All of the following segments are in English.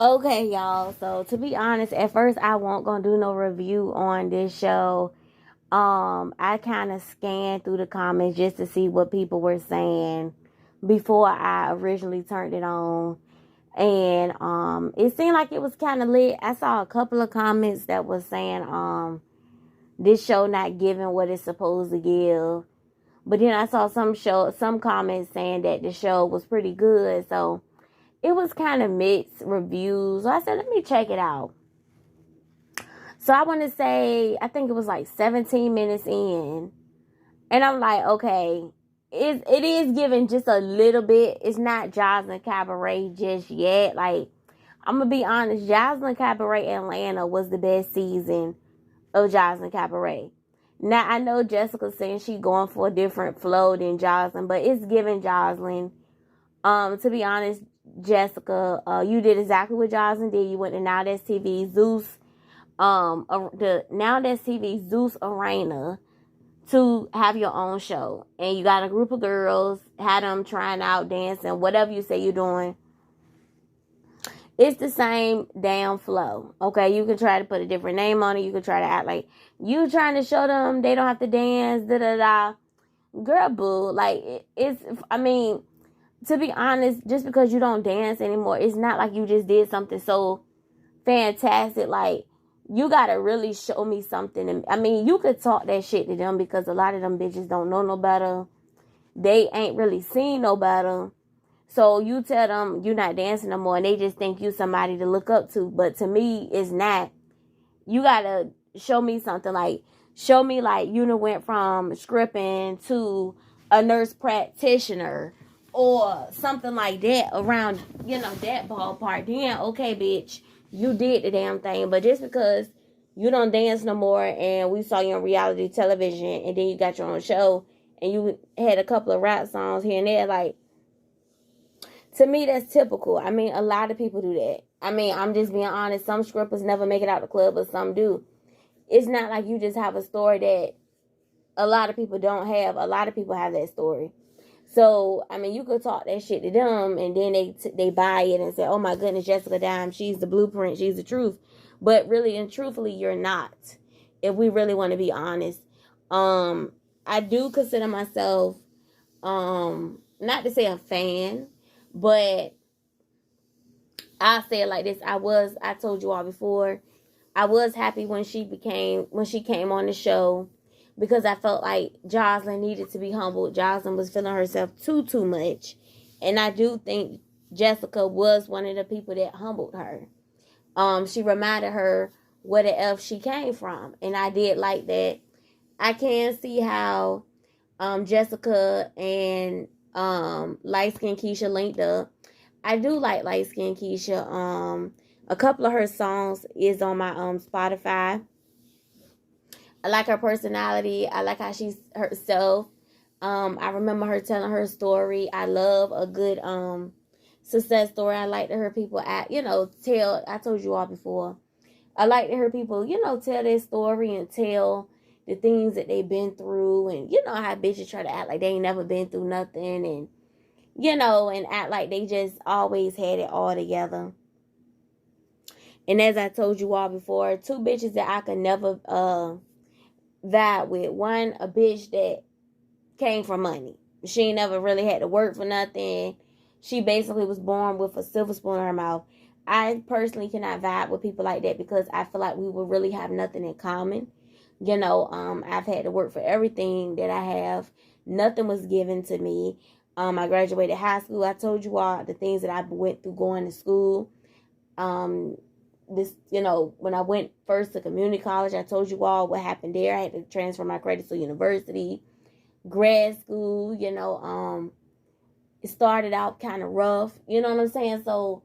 Okay, y'all. So to be honest, at first I won't gonna do no review on this show. I kind of scanned through the comments just to see what people were saying before I originally turned it on. And it seemed like it was kind of lit. I saw a couple of comments that was saying this show not giving what it's supposed to give. But then I saw some comments saying that the show was pretty good. So it was kind of mixed reviews. So I said, let me check it out. So I want to say, I think it was like 17 minutes in. And I'm like, okay, it is giving just a little bit. It's not Jocelyn Cabaret just yet. Like, I'm going to be honest, Jocelyn Cabaret Atlanta was the best season of Jocelyn Cabaret. Now, I know Jessica saying she going for a different flow than Jocelyn, but it's giving Jocelyn. To be honest, Jessica, you did exactly what Jocelyn did. You went to Now That's TV Zeus, the Now That's TV Zeus Arena to have your own show, and you got a group of girls, had them trying out dancing, whatever you say you're doing. It's the same damn flow. Okay, you can try to put a different name on it. You can try to act like you trying to show them they don't have to dance. Da da da. Girl, boo. Like it's. I mean, to be honest, just because you don't dance anymore, it's not like you just did something so fantastic. Like, you gotta really show me something. And I mean, you could talk that shit to them because a lot of them bitches don't know no better. They ain't really seen no better. So you tell them you're not dancing no more, and they just think you somebody to look up to. But to me, it's not. You gotta show me something. Like, show me like you done went from scripting to a nurse practitioner or something like that around, that ballpark. Then okay, bitch, you did the damn thing. But just because you don't dance no more and we saw you on reality television and then you got your own show and you had a couple of rap songs here and there, like, to me, that's typical. I mean, a lot of people do that. I mean, I'm just being honest. Some strippers never make it out the club, but some do. It's not like you just have a story that a lot of people don't have. A lot of people have that story. So, I mean, you could talk that shit to them, and then they buy it and say, oh my goodness, Jessica Dime, she's the blueprint, she's the truth. But really and truthfully, you're not. If we really want to be honest. I do consider myself, not to say a fan, but I'll say it like this. I told you all before, I was happy when she came on the show because I felt like Jocelyn needed to be humbled. Jocelyn was feeling herself too much. And I do think Jessica was one of the people that humbled her. She reminded her where the F she came from. And I did like that. I can see how Jessica and light skin Keisha linked up. I do like light skin Keisha. A couple of her songs is on my Spotify. I like her personality. I like how she's herself. I remember her telling her story. I love a good success story. I like to hear people tell. I told you all before. I like to hear people, tell their story and tell the things that they've been through. And you know how bitches try to act like they ain't never been through nothing, and and act like they just always had it all together. And as I told you all before, two bitches that I could never vibe with. One, a bitch that came from money. She ain't never really had to work for nothing. She basically was born with a silver spoon in her mouth. I personally cannot vibe with people like that because I feel like we will really have nothing in common. I've had to work for everything that I have. Nothing was given to me. I graduated high school. I told you all the things that I went through going to school. When I went first to community college, I told you all what happened there. I had to transfer my credits to university, grad school, it started out kind of rough, you know what I'm saying? So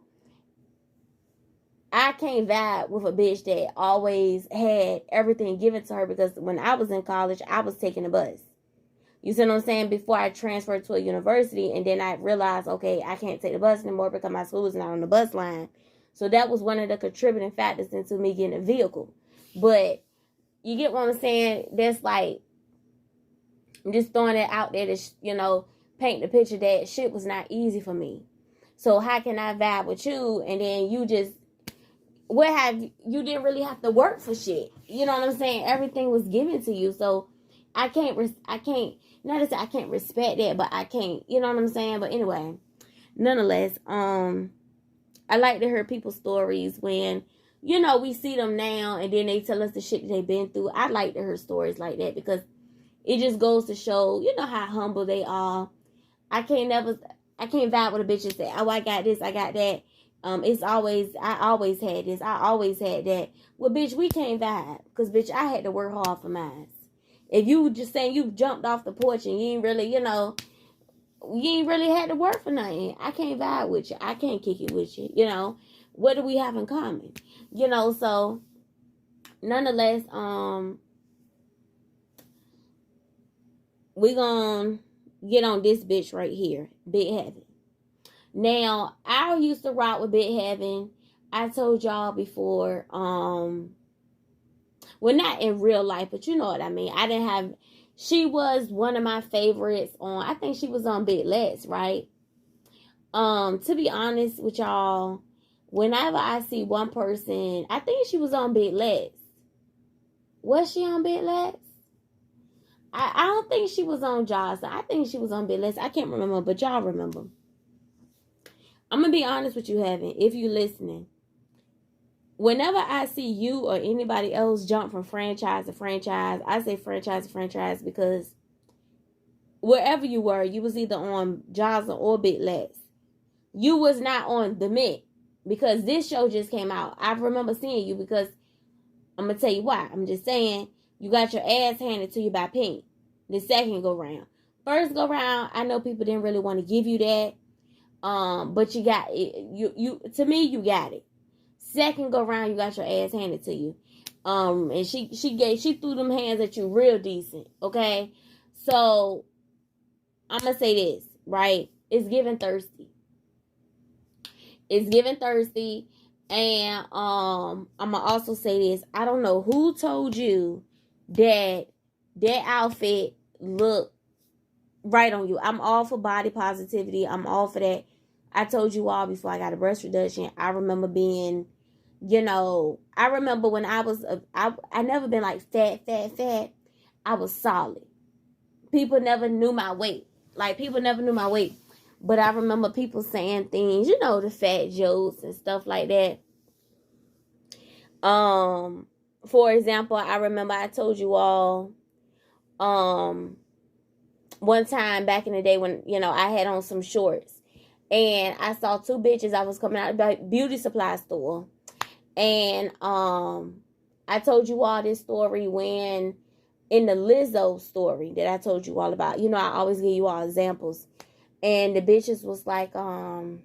I can't vibe with a bitch that always had everything given to her because when I was in college, I was taking a bus. You see what I'm saying? Before I transferred to a university, and then I realized, okay, I can't take the bus anymore because my school is not on the bus line. So that was one of the contributing factors into me getting a vehicle. But you get what I'm saying? That's like, I'm just throwing it out there to, paint the picture that shit was not easy for me. So how can I vibe with you and then you just you didn't really have to work for shit. You know what I'm saying? Everything was given to you. So I can't not to say I can't respect that, but I can't, you know what I'm saying? But anyway, nonetheless, I like to hear people's stories when, you know, we see them now and then they tell us the shit that they've been through. I like to hear stories like that because it just goes to show, you know, how humble they are. I can't vibe with a bitch and say, oh, I got this, I got that. I always had this, I always had that. Well, bitch, we can't vibe because, bitch, I had to work hard for mine. If you just saying you jumped off the porch and you ain't really, you know, you ain't really had to work for nothing, I can't vibe with you. I can't kick it with you. You know, what do we have in common? You know, so nonetheless, we gonna get on this bitch right here, Big Heaven. Now, I used to rock with Big Heaven. I told y'all before, well, not in real life, but you know what I mean. She was one of my favorites I think she was on Big Lex, right? To be honest with y'all, whenever I see one person, I think she was on Big Lex. Was she on Big Lex? I don't think she was on Jocelyn. I think she was on Big Lex. I can't remember, but y'all remember. I'm going to be honest with you, Heaven, if you're listening. Whenever I see you or anybody else jump from franchise to franchise, I say franchise to franchise because wherever you were, you was either on Jocelyn or Big Lex. You was not on The Mint because this show just came out. I remember seeing you because I'm going to tell you why. I'm just saying you got your ass handed to you by Pink the second go round. First go round, I know people didn't really want to give you that. But you got it. You to me, you got it. Second go round, you got your ass handed to you. And she threw them hands at you real decent. Okay, so I'm gonna say this, right? It's giving thirsty. It's giving thirsty, and I'm gonna also say this. I don't know who told you that outfit looked right on you. I'm all for body positivity. I'm all for that. I told you all before I got a breast reduction, I remember being, you know, I remember when I was, I never been like fat. I was solid. People never knew my weight. Like, people never knew my weight. But I remember people saying things, you know, the fat jokes and stuff like that. For example, I remember I told you all, one time back in the day when, you know, I had on some shorts. And I saw two bitches. I was coming out of a beauty supply store. And I told you all this story when in the Lizzo story that I told you all about. You know, I always give you all examples. And the bitches was like, who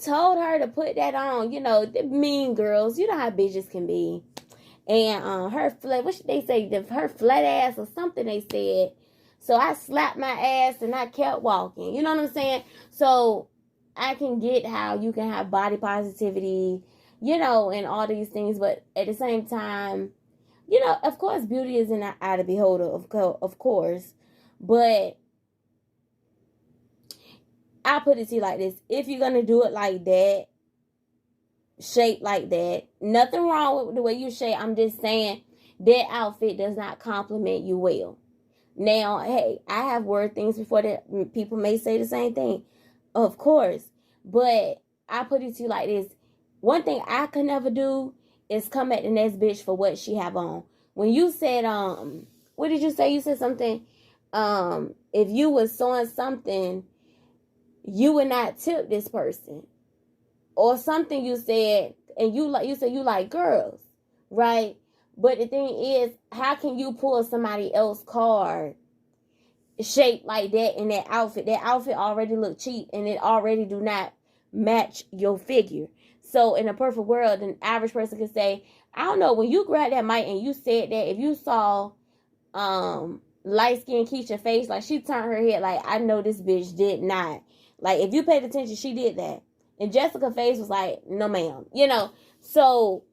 told her to put that on? You know, the mean girls. You know how bitches can be. And her flat, what should they say? Her flat ass or something they said. So I slapped my ass and I kept walking. You know what I'm saying? So I can get how you can have body positivity, you know, and all these things. But at the same time, you know, of course, beauty is in the eye of the beholder, of course. But I'll put it to you like this. If you're going to do it like that, shape like that, nothing wrong with the way you shape. I'm just saying that outfit does not compliment you well. Now, hey, I have word things before that people may say the same thing, of course. But I put it to you like this. One thing I could never do is come at the next bitch for what she have on. When you said, what did you say? You said something, if you was sewing something, you would not tip this person. Or something you said, and you said you like girls, right? But the thing is, how can you pull somebody else's card shaped like that in that outfit? That outfit already look cheap and it already do not match your figure. So in a perfect world, an average person could say, I don't know, when you grabbed that mic and you said that, if you saw light-skinned Keisha face, like she turned her head like, I know this bitch did not. Like, if you paid attention, she did that. And Jessica's face was like, no ma'am. You know, so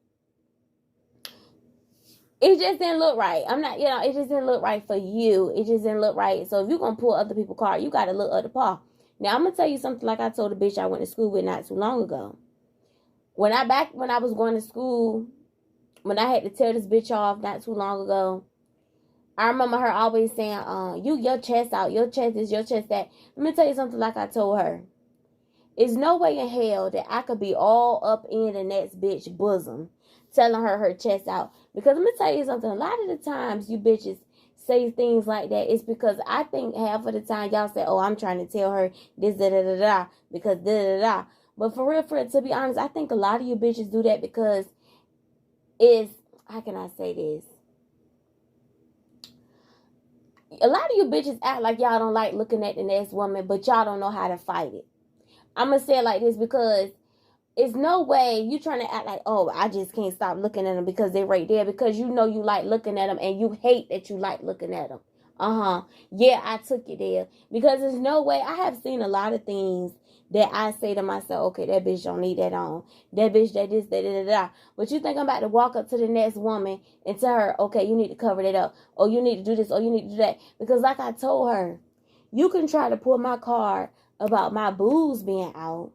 it just didn't look right. I'm not, you know, it just didn't look right for you. It just didn't look right. So if you're going to pull other people's card, you got to look at the par. Now, I'm going to tell you something like I told a bitch I went to school with not too long ago. when I was going to school, when I had to tell this bitch off not too long ago, I remember her always saying, your chest out, your chest is your chest that. Let me tell you something like I told her. There's no way in hell that I could be all up in the next bitch bosom telling her chest out. Because let me tell you something. A lot of the times you bitches say things like that, it's because I think half of the time y'all say, oh, I'm trying to tell her this, da, da, da, da, because da, da, da. But for real, to be honest, I think a lot of you bitches do that because how can I say this? A lot of you bitches act like y'all don't like looking at the next woman, but y'all don't know how to fight it. I'm going to say it like this because it's no way you trying to act like, oh, I just can't stop looking at them because they're right there, because you know you like looking at them and you hate that you like looking at them. Yeah, I took it there because there's no way. I have seen a lot of things that I say to myself, okay, that bitch don't need that on. That bitch, that this, that, da, da, da. But you think I'm about to walk up to the next woman and tell her, okay, you need to cover that up. Or you need to do this, or you need to do that. Because like I told her, you can try to pull my card about my boobs being out,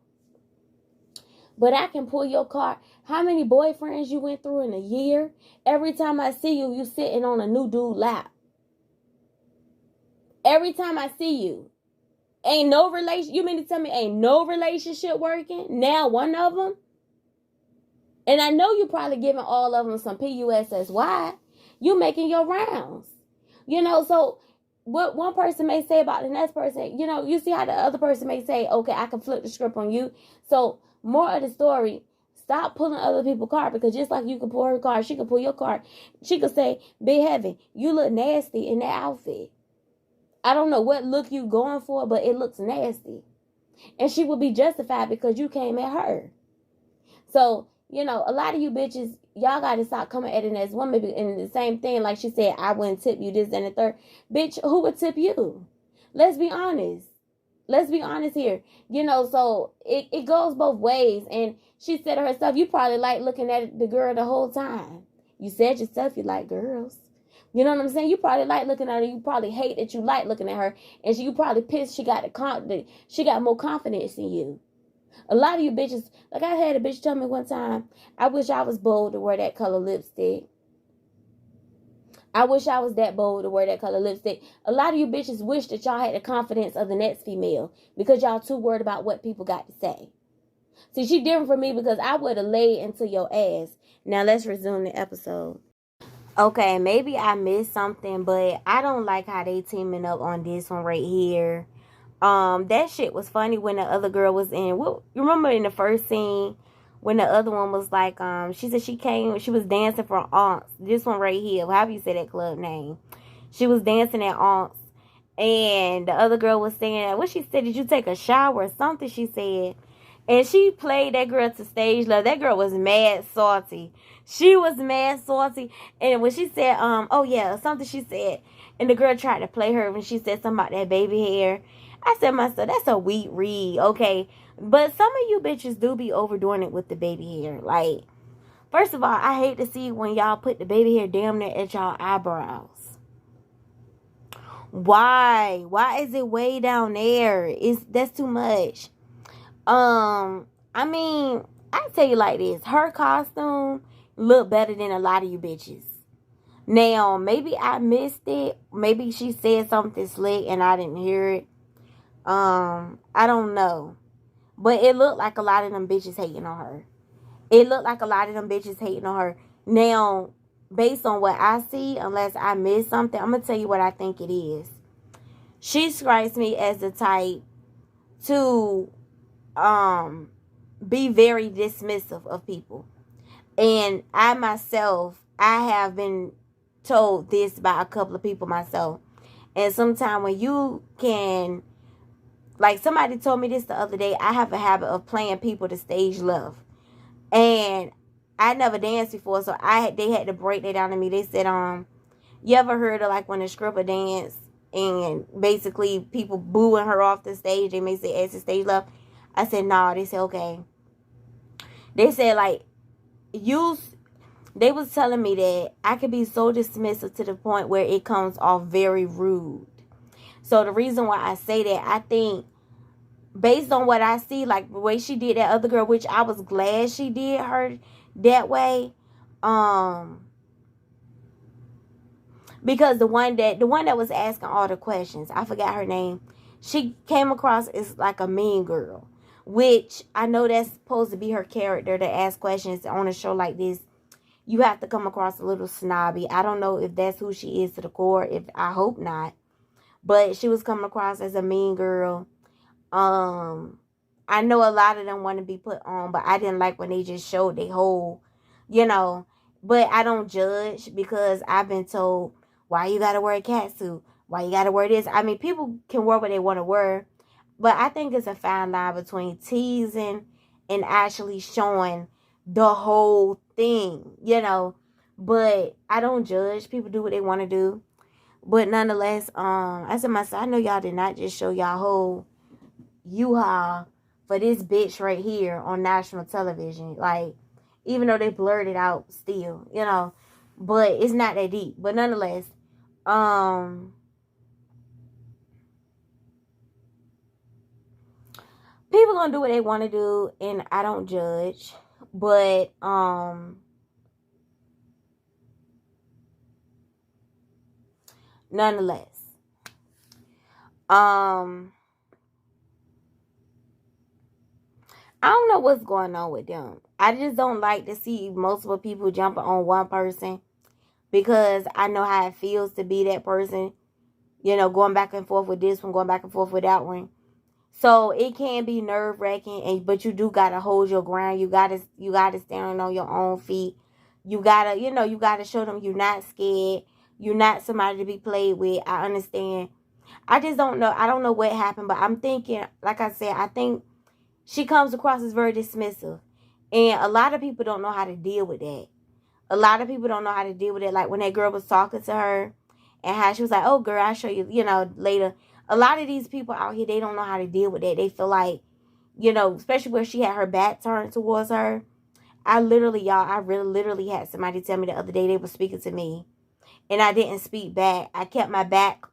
but I can pull your card. How many boyfriends you went through in a year? Every time I see you, you sitting on a new dude lap. Every time I see you. Ain't no relation. You mean to tell me ain't no relationship working? Now one of them? And I know you probably giving all of them some PUSSY. You making your rounds. So what one person may say about the next person, you see how the other person may say, okay, I can flip the script on you. So more of the story, stop pulling other people's card, because just like you can pull her card, she can pull your card. She could say, Big Heaven, you look nasty in that outfit. I don't know what look you going for, but it looks nasty. And she would be justified because you came at her. So, a lot of you bitches, y'all got to stop coming at it as woman. And the same thing, like she said, I wouldn't tip you this and the third. Bitch, who would tip you? Let's be honest. Let's be honest here. So it goes both ways. And she said to herself, you probably like looking at the girl the whole time. You said yourself you like girls. You know what I'm saying? You probably like looking at her. You probably hate that you like looking at her. And you probably pissed she got more confidence in you. A lot of you bitches, like I had a bitch tell me one time, I wish I was bold to wear that color lipstick. I wish I was that bold to wear that color lipstick. A lot of you bitches wish that y'all had the confidence of the next female because y'all too worried about what people got to say. See, she different from me because I would have laid into your ass. Now let's resume the episode. Okay, maybe I missed something, but I don't like how they teaming up on this one right here. That shit was funny when the other girl was in. You remember in the first scene when the other one was like, she said she was dancing for Aunts. This one right here, however you say that club name. She was dancing at Aunts, and the other girl was saying, what she said, did you take a shower or something? She said, and she played that girl to stage love. That girl was mad salty. She was mad salty. And when she said, oh yeah, something she said, and the girl tried to play her when she said something about that baby hair. I said myself, that's a weak read, okay? But some of you bitches do be overdoing it with the baby hair. Like, first of all, I hate to see when y'all put the baby hair damn near at y'all eyebrows. Why? Why is it way down there? That's too much. I mean, I tell you like this. Her costume looked better than a lot of you bitches. Now, maybe I missed it. Maybe she said something slick and I didn't hear it. I don't know. But it looked like a lot of them bitches hating on her. Now, based on what I see, unless I miss something, I'm going to tell you what I think it is. She strikes me as the type to be very dismissive of people. And I myself, I have been told this by a couple of people myself. And sometimes when you can, like somebody told me this the other day, I have a habit of playing people to stage love. And I never danced before, so they had to break that down to me. They said, you ever heard of like when a stripper dance and basically people booing her off the stage, they may say exit stage love? I said, no. They said, okay. They said, like, they was telling me that I could be so dismissive to the point where it comes off very rude. So the reason why I say that, I think based on what I see, like the way she did that other girl, which I was glad she did her that way. Because the one that was asking all the questions, I forgot her name. She came across as like a mean girl, which I know that's supposed to be her character, to ask questions on a show like this. You have to come across a little snobby. I don't know if that's who she is to the core. If I hope not, but she was coming across as a mean girl. Um, I know a lot of them want to be put on, but I didn't like when they just showed their whole, you know. But I don't judge, because I've been told, why you gotta wear a catsuit? Why you gotta wear this? I mean, people can wear what they want to wear, but I think it's a fine line between teasing and actually showing the whole thing. But I don't judge. People do what they want to do. But nonetheless, I said myself, I know y'all did not just show y'all whole U-Haul for this bitch right here on national television. Like, even though they blurred it out still. But it's not that deep. But nonetheless, people gonna do what they want to do, and I don't judge. But nonetheless, I don't know what's going on with them. I just don't like to see multiple people jumping on one person, because I know how it feels to be that person, going back and forth with this one, going back and forth with that one. So it can be nerve wracking, but you do gotta hold your ground. You gotta stand on your own feet. You gotta show them you're not scared. You're not somebody to be played with. I understand. I just don't know. I don't know what happened, but I'm thinking, like I said, I think she comes across as very dismissive. And a lot of people don't know how to deal with that. A lot of people don't know how to deal with it. Like when that girl was talking to her and how she was like, oh, girl, I'll show you, later. A lot of these people out here, they don't know how to deal with that. They feel like, especially where she had her back turned towards her. I really literally had somebody tell me the other day they were speaking to me, and I didn't speak back. I kept my back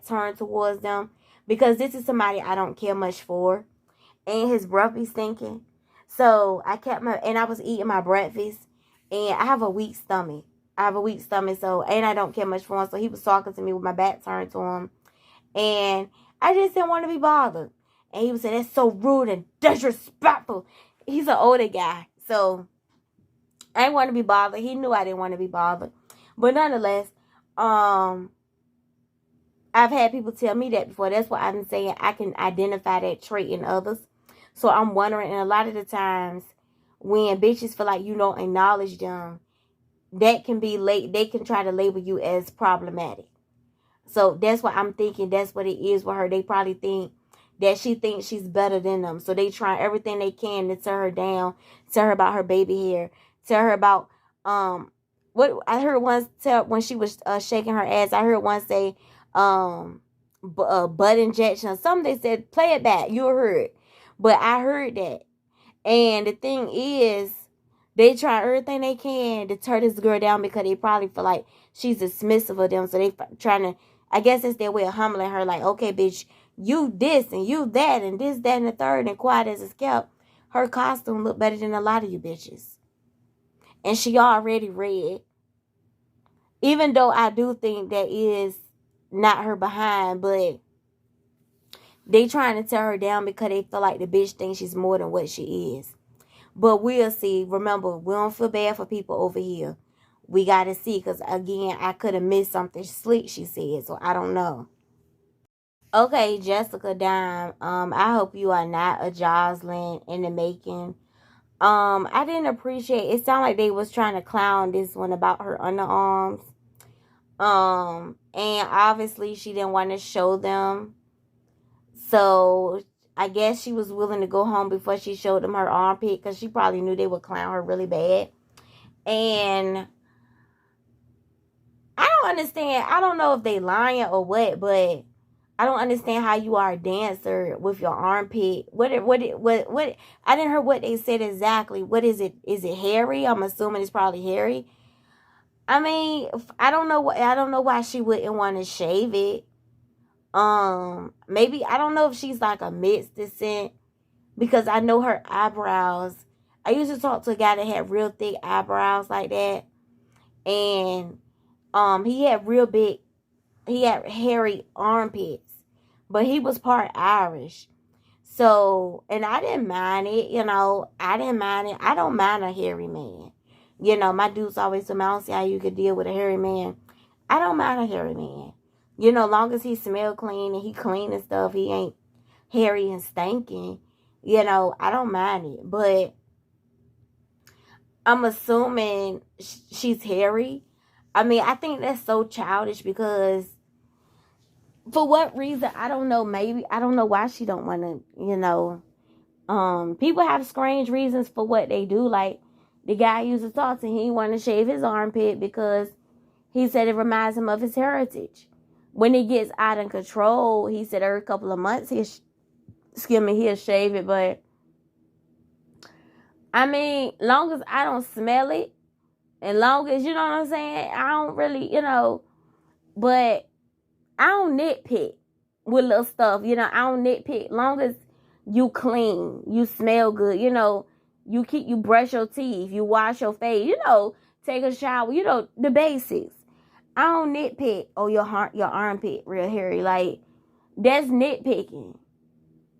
turned towards them, because this is somebody I don't care much for, and his breath be stinking. So and I was eating my breakfast, and I have a weak stomach. So, and I don't care much for him. So he was talking to me with my back turned to him, and I just didn't want to be bothered. And he was saying, that's so rude and disrespectful. He's an older guy, so I didn't want to be bothered. He knew I didn't want to be bothered. But nonetheless, I've had people tell me that before. That's why I'm saying I can identify that trait in others. So I'm wondering, and a lot of the times when bitches feel like you don't acknowledge them, that can be late. They can try to label you as problematic. So that's why I'm thinking that's what it is with her. They probably think that she thinks she's better than them. So they try everything they can to tear her down, tell her about her baby hair, tell her about what I heard once tell when she was shaking her ass. I heard once say butt injection or something. They said, play it back, you heard. But I heard that. And the thing is, they try everything they can to tear this girl down, because they probably feel like she's dismissive of them. So they trying to, I guess it's their way of humbling her. Like, okay, bitch, you this and you that and this, that, and the third, and quiet as it's kept. Her costume look better than a lot of you bitches. And she already red. Even though I do think that is not her behind, but they trying to tear her down because they feel like the bitch thinks she's more than what she is. But we'll see. Remember, we don't feel bad for people over here. We got to see, because again, I could have missed something slick she said, so I don't know. Okay, Jessica Dime. I hope you are not a Jocelyn in the making. I didn't appreciate it. Sounded like they was trying to clown this one about her underarms. And obviously she didn't want to show them. So I guess she was willing to go home before she showed them her armpit, because she probably knew they would clown her really bad. And I don't understand. I don't know if they lying or what, but I don't understand how you are a dancer with your armpit. What? I didn't hear what they said exactly. What is it? Is it hairy? I'm assuming it's probably hairy. I mean, I don't know why she wouldn't want to shave it. Maybe, I don't know if she's like a mixed descent, because I know her eyebrows. I used to talk to a guy that had real thick eyebrows like that. And he had hairy armpits, but he was part Irish. So, and I didn't mind it, I didn't mind it. I don't mind a hairy man. My dudes always told me, I don't see how you could deal with a hairy man. I don't mind a hairy man. Long as he smell clean and he clean and stuff, he ain't hairy and stinking. I don't mind it. But I'm assuming she's hairy. I mean, I think that's so childish, because for what reason, I don't know. Maybe, I don't know why she don't want to, people have strange reasons for what they do. Like, the guy used to talk to him, he wanted to shave his armpit because he said it reminds him of his heritage. When he gets out of control, he said every couple of months he'll shave it. But I mean, long as I don't smell it, and long as, you know what I'm saying, I don't really, but I don't nitpick with little stuff. I don't nitpick. Long as you clean, you smell good, you brush your teeth, you wash your face, take a shower, the basics. I don't nitpick. Oh, your armpit real hairy. Like, that's nitpicking.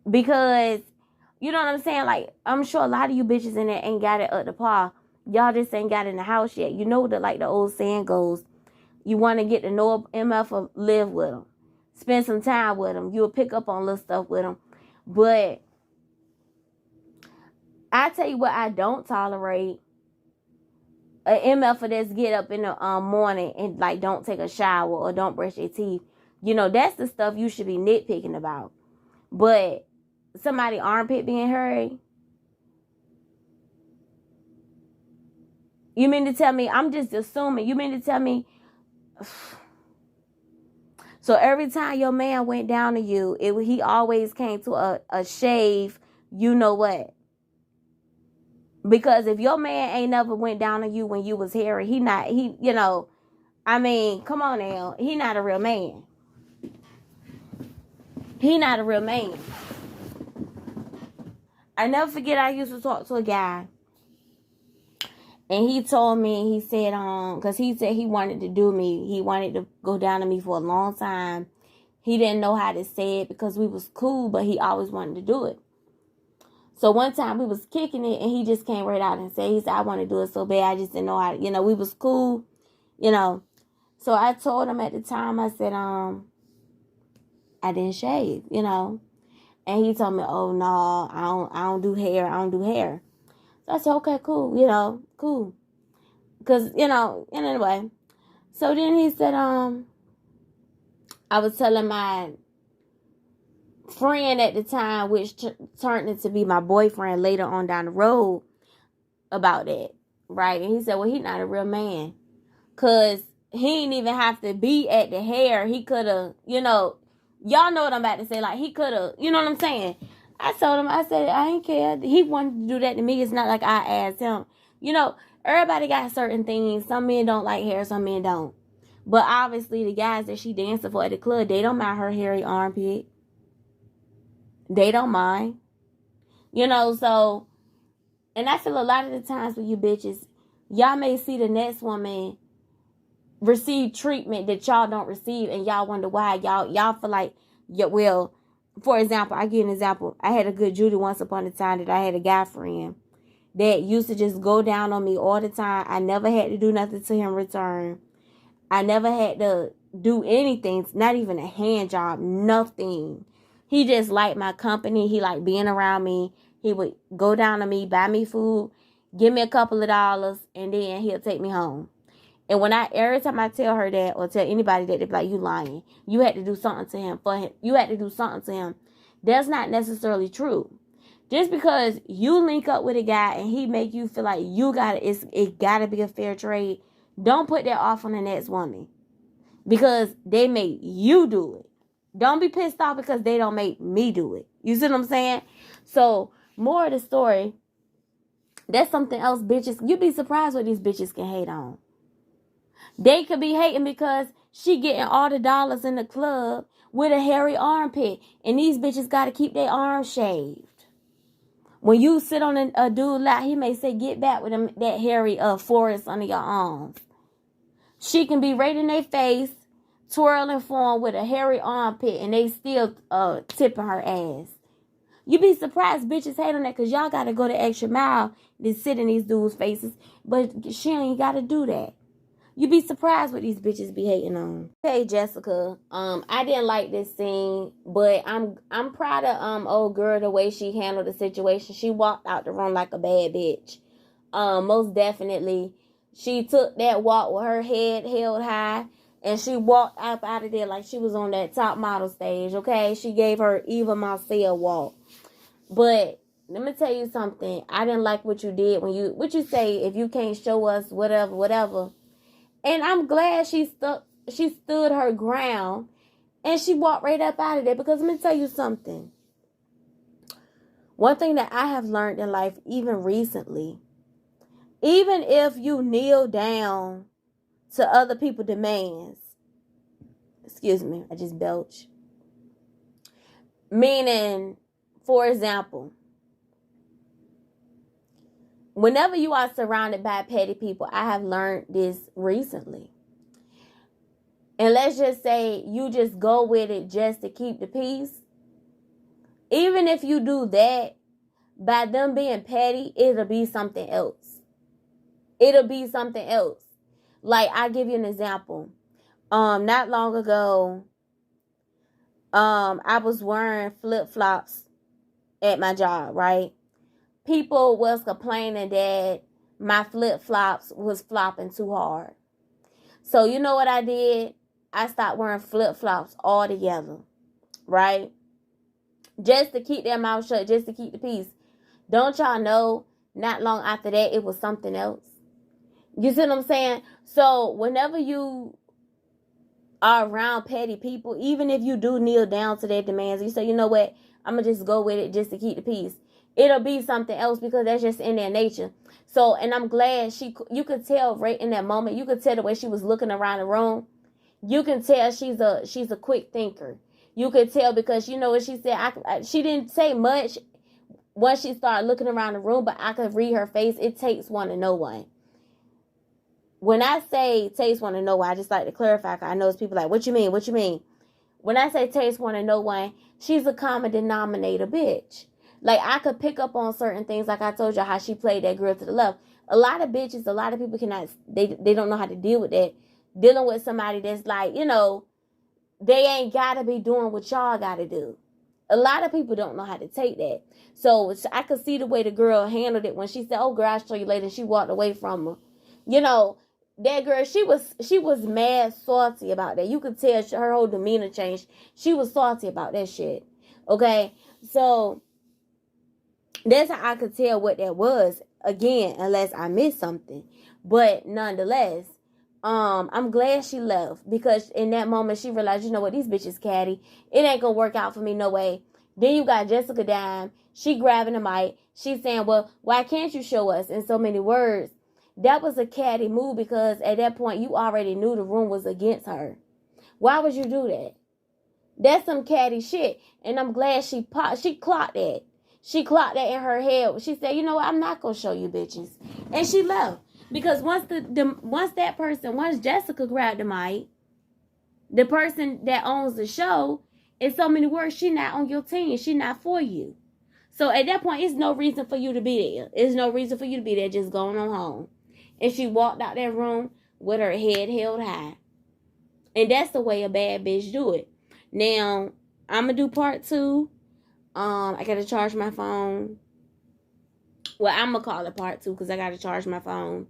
Because, you know what I'm saying? Like, I'm sure a lot of you bitches in there ain't got it up to par. Y'all just ain't got it in the house yet. Like the old saying goes, you want to get to know MF or live with them. Spend some time with them. You'll pick up on little stuff with them. But I tell you what I don't tolerate. An MF that's get up in the morning and like don't take a shower or don't brush their teeth. That's the stuff you should be nitpicking about. But somebody armpit being hairy, you mean to tell me, I'm just assuming, you mean to tell me, so every time your man went down to you, he always came to a shave, you know what? Because if your man ain't never went down on you when you was hairy, I mean, come on now. He not a real man. He not a real man. I never forget, I used to talk to a guy. And he told me, he said, because he said he wanted to do me. He wanted to go down to me for a long time. He didn't know how to say it because we was cool, but he always wanted to do it. So one time we was kicking it, and he just came right out and said, he said, I want to do it so bad. I just didn't know how to, we was cool, So I told him at the time, I said, I didn't shave, And he told me, oh, no, I don't do hair. So I said, okay, cool, cool. Because, anyway. So then he said, I was telling my friend at the time, which turned into be my boyfriend later on down the road, about that, right? And he said, well, he's not a real man, because he didn't even have to be at the hair. He could have, y'all know what I'm about to say, like, he could have, you know what I'm saying? I told him, I said, I ain't care. He wanted to do that to me. It's not like I asked him. Everybody got certain things. Some men don't like hair, some men don't. But obviously the guys that she dancing for at the club, they don't mind her hairy armpit. They don't mind. So, and I feel a lot of the times with you bitches, y'all may see the next woman receive treatment that y'all don't receive, and y'all wonder why. Y'all feel like, yeah, well, for example, I give an example. I had a good Judy once upon a time that I had a guy friend that used to just go down on me all the time. I never had to do nothing to him in return. I never had to do anything, not even a hand job, nothing. He just liked my company. He liked being around me. He would go down on me, buy me food, give me a couple of dollars, and then he'll take me home. And every time I tell her that, or tell anybody that, they be like, you lying. You had to do something to him for him. You had to do something to him. That's not necessarily true. Just because you link up with a guy and he make you feel like it gotta be a fair trade, don't put that off on the next woman, because they made you do it. Don't be pissed off because they don't make me do it. You see what I'm saying? So, more of the story, that's something else, bitches. You'd be surprised what these bitches can hate on. They could be hating because she getting all the dollars in the club with a hairy armpit, and these bitches got to keep their arms shaved. When you sit on a dude lap, he may say, "Get back with them, that hairy forest under your arms." She can be right in their face, twirling for them with a hairy armpit, and they still tipping her ass. You be surprised bitches hate on that because y'all got to go the extra mile to sit in these dudes' faces, but she ain't got to do that. You be surprised what these bitches be hating on. Hey Jessica, I didn't like this scene, but I'm proud of old girl the way she handled the situation. She walked out the room like a bad bitch. Most definitely, she took that walk with her head held high, and she walked up out of there like she was on that top model stage. Okay, she gave her Eva Marcel walk. But let me tell you something. I didn't like what you did when what you say if you can't show us whatever. And I'm glad she stood her ground and she walked right up out of there, because let me tell you something. One thing that I have learned in life, even recently, even if you kneel down to other people's demands, excuse me, I just belched. Meaning, for example, whenever you are surrounded by petty people, I have learned this recently. And let's just say you just go with it just to keep the peace. Even if you do that, by them being petty, it'll be something else. It'll be something else. Like, I'll give you an example. Not long ago, I was wearing flip-flops at my job, right? People was complaining that my flip-flops was flopping too hard. So you know what I did? I stopped wearing flip-flops altogether, right? Just to keep their mouth shut, just to keep the peace. Don't y'all know, not long after that, it was something else. You see what I'm saying? So whenever you are around petty people, even if you do kneel down to their demands, you say, you know what, I'm going to just go with it just to keep the peace. It'll be something else because that's just in their nature. So, and I'm glad you could tell right in that moment, you could tell the way she was looking around the room. You can tell she's a quick thinker. You could tell because you know what she said. She didn't say much once she started looking around the room, but I could read her face. It takes one to know one. When I say takes one to know one, I just like to clarify. I know it's people like, what you mean? What you mean? When I say takes one to know one, she's a common denominator bitch. Like, I could pick up on certain things, like I told you how she played that girl to the left. A lot of bitches, a lot of people cannot, they don't know how to deal with that. Dealing with somebody that's like, you know, they ain't got to be doing what y'all got to do. A lot of people don't know how to take that. So I could see the way the girl handled it when she said, oh, girl, I'll show you later. And she walked away from her. You know, that girl, she was mad salty about that. You could tell her whole demeanor changed. She was salty about that shit. Okay? So that's how I could tell what that was. Again, unless I missed something. But nonetheless, I'm glad she left, because in that moment she realized, you know what, these bitches catty. It ain't gonna work out for me no way. Then you got Jessica Dime. She grabbing the mic. She's saying, well, why can't you show us in so many words? That was a catty move, because at that point you already knew the room was against her. Why would you do that? That's some catty shit. And I'm glad she clocked that. She clocked that in her head. She said, you know what, I'm not gonna show you bitches. And she left. Because once Jessica grabbed the mic, the person that owns the show, in so many words, she not on your team. She not for you. So at that point, it's no reason for you to be there. It's no reason for you to be there, just going on home. And she walked out that room with her head held high. And that's the way a bad bitch do it. Now, I'm going to do part 2. I got to charge my phone. Well, I'm going to call it part 2 because I got to charge my phone.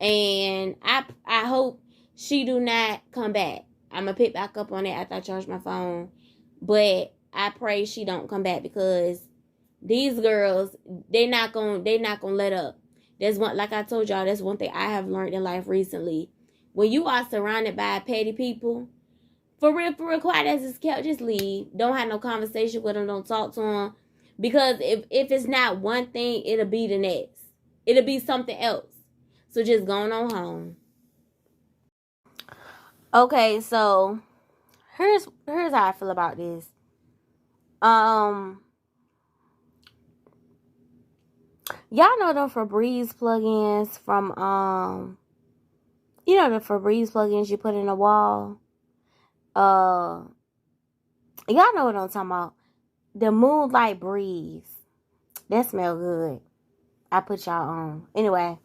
And I hope she do not come back. I'm going to pick back up on it after I charge my phone. But I pray she don't come back, because these girls, they not gonna let up. That's one, like I told y'all, that's one thing I have learned in life recently. When you are surrounded by petty people, for real, quiet as it's kept, just leave. Don't have no conversation with them. Don't talk to them. Because if it's not one thing, it'll be the next. It'll be something else. So just going on home. Okay, so here's how I feel about this. Y'all know the Febreze plugins from you know the Febreze plugins you put in the wall. Y'all know what I'm talking about. The Moonlight Breeze. That smell good. I put y'all on. Anyway.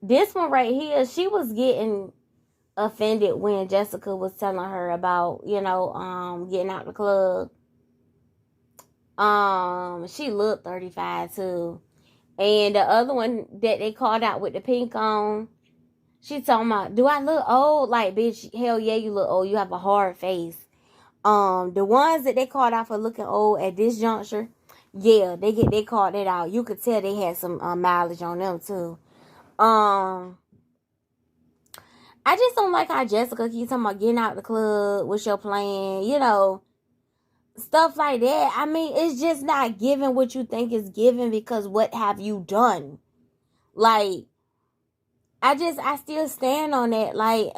This one right here, she was getting offended when Jessica was telling her about, getting out the club. She looked 35 too. And the other one that they called out with the pink on, she talking about, do I look old? Like, bitch, hell yeah, you look old. You have a hard face. The ones that they called out for looking old at this juncture, yeah, they called it out. You could tell they had some mileage on them too. I just don't like how Jessica keeps talking about getting out the club, what's your plan, stuff like that. I mean, it's just not giving what you think is given because what have you done? Like, I still stand on that. Like,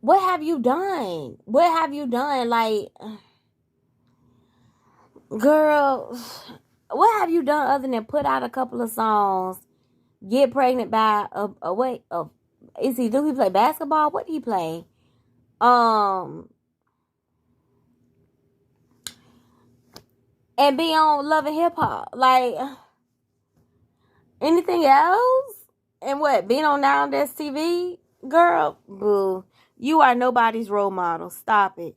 what have you done? What have you done? Like, girl, what have you done other than put out a couple of songs, get pregnant by do he play basketball? What do he play? And be on Love and Hip Hop. Like, anything else? And what? Being on Now That's TV? Girl, boo. You are nobody's role model. Stop it.